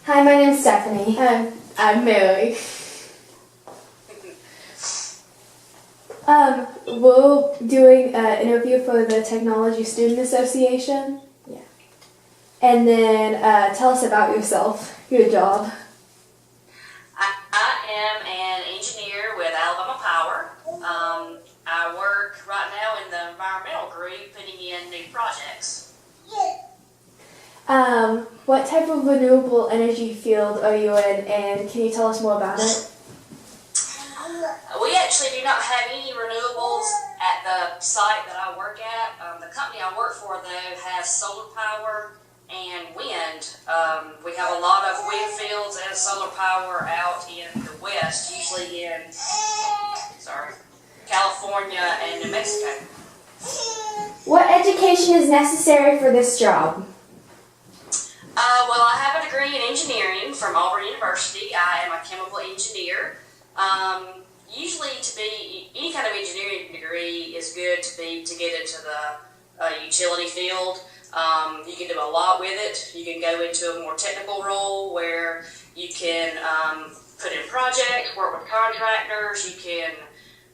Hi, my name's Stephanie. I'm Mary. We're doing an interview for the Technology Student Association. Yeah. And then tell us about yourself, your job. I am an engineer with Alabama Power. I work right now in the environmental group putting in new projects. What type of renewable energy field are you in, and can you tell us more about it? We actually do not have any renewables at the site that I work at. The company I work for, though, has solar power and wind. We have a lot of wind fields and solar power out in the west, usually in California and New Mexico. What education is necessary for this job? Well, I have a degree in engineering from Auburn University. I am a chemical engineer. Usually to be, any kind of engineering degree is good to get into the utility field. You can do a lot with it. You can go into a more technical role where you can put in projects, work with contractors, you can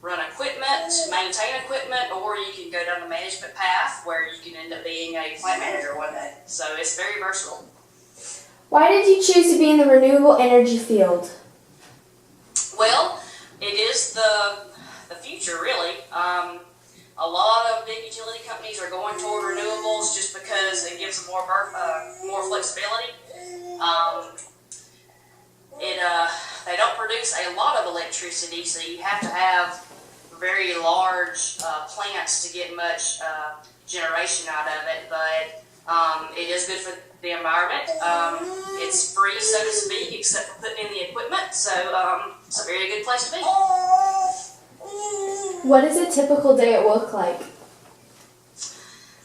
run equipment, maintain equipment, or you can go down the management path where you can end up being a plant manager one day. So it's very versatile. Why did you choose to be in the renewable energy field? Well, it is the future, really. A lot of big utility companies are going toward renewables just because it gives them more flexibility. They don't produce a lot of electricity, so you have to have very large plants to get much generation out of it, but it is good for the environment. It's free, so to speak, except for putting in the equipment, so it's a very good place to be. What is a typical day at work like?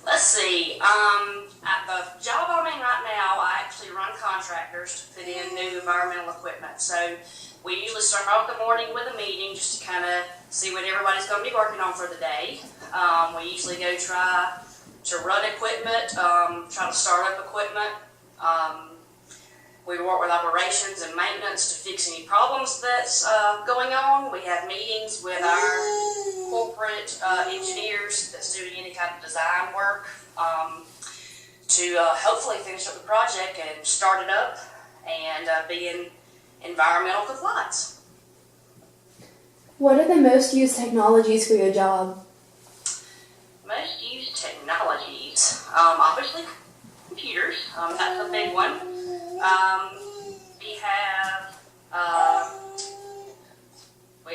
Let's see, at the job I'm in right now, I actually run contractors to put in new environmental equipment. So we usually start off the morning with a meeting just to kind of see what everybody's going to be working on for the day. We usually go try to run equipment, try to start up equipment. We work with operations and maintenance to fix any problems that's going on. We have meetings with our corporate engineers that's doing any kind of design work to hopefully finish up the project and start it up and be in environmental compliance. What are the most used technologies for your job? Most used technologies, obviously computers, that's a big one. We have,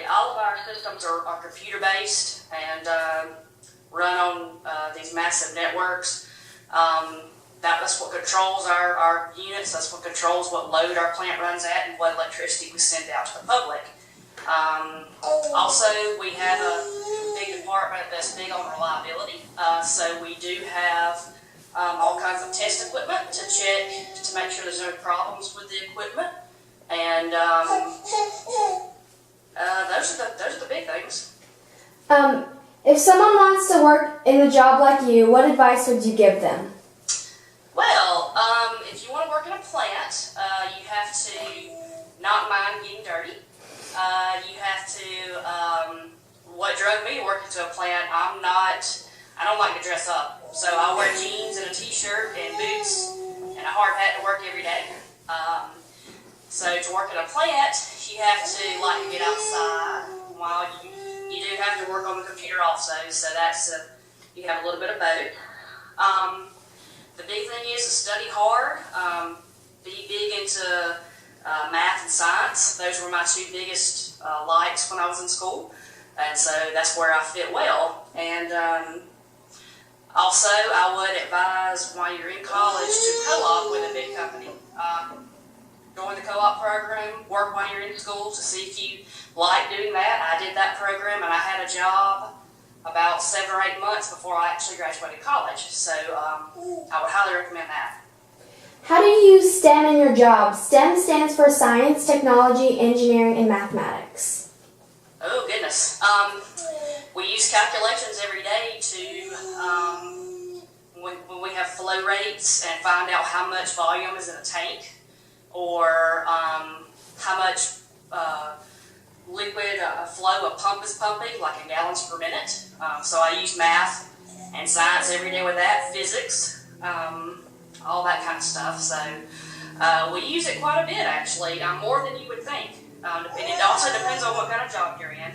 all of our systems are computer based and run on these massive networks. That's what controls our units, that's what controls what load our plant runs at and what electricity we send out to the public. Also, we have a big department that's big on reliability, so we do have all kinds of test equipment to check to make sure there's no problems with the equipment, and those are the big things. If someone wants to work in a job like you, what advice would you give them? Well, if you want to work in a plant, you have to not mind getting dirty. You have to, what drove me to work into a plant, I don't like to dress up. So I wear jeans and a t-shirt and boots and a hard hat to work every day. So to work in a plant, you have to like to get outside while you do have to work on the computer also. So that's, you have a little bit of both. The big thing is to study hard, be big into math and science. Those were my two biggest likes when I was in school. And so that's where I fit well. And also, I would advise while you're in college to co-op with a big company. Join the co-op program, work while you're in school to see if you like doing that. I did that program and I had a job about 7 or 8 months before I actually graduated college. So I would highly recommend that. How do you use STEM in your job? STEM stands for science, technology, engineering, and mathematics. Oh, goodness. We use calculations every day to, when we have flow rates and find out how much volume is in a tank. or how much liquid flow a pump is pumping, like in gallons per minute. So I use math and science every day with that, physics, all that kind of stuff. So we use it quite a bit, actually, more than you would think. It also depends on what kind of job you're in.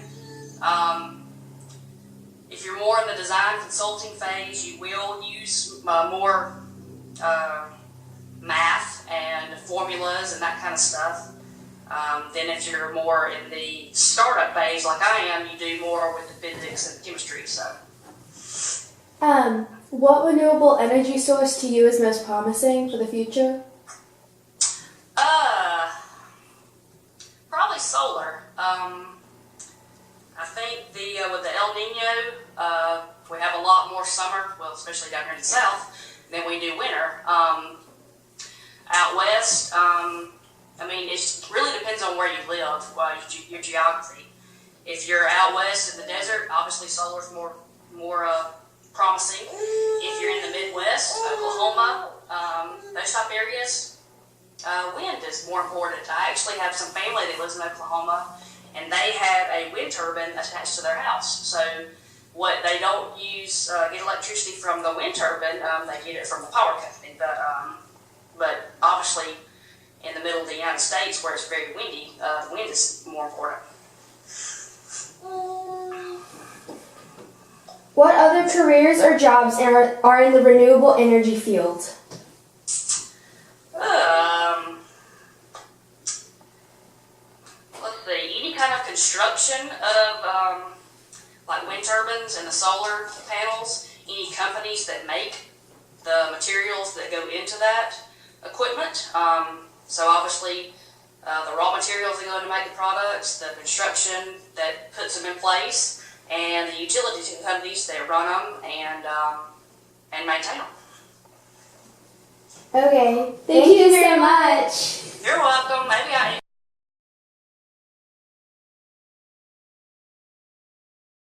If you're more in the design consulting phase, you will use more math and formulas and that kind of stuff. Then if you're more in the startup phase like I am, you do more with the physics and chemistry. So, What renewable energy source to you is most promising for the future? Probably solar. I think with the El Nino, we have a lot more summer, well, especially down here in the south, than we do winter. Out west, it really depends on where you live, your geography. If you're out west in the desert, obviously solar's more promising. If you're in the Midwest, Oklahoma, those type areas, wind is more important. I actually have some family that lives in Oklahoma, and they have a wind turbine attached to their house. So what they don't use, get electricity from the wind turbine, they get it from the power company. But obviously, in the middle of the United States, where it's very windy, wind is more important. What other careers or jobs are in the renewable energy field? Let's see, any kind of construction of like wind turbines and the solar panels, any companies that make the materials that go into that equipment. So obviously the raw materials that go to make the products, the construction that puts them in place, and the utility companies that run them and maintain them. Okay, thank you very much.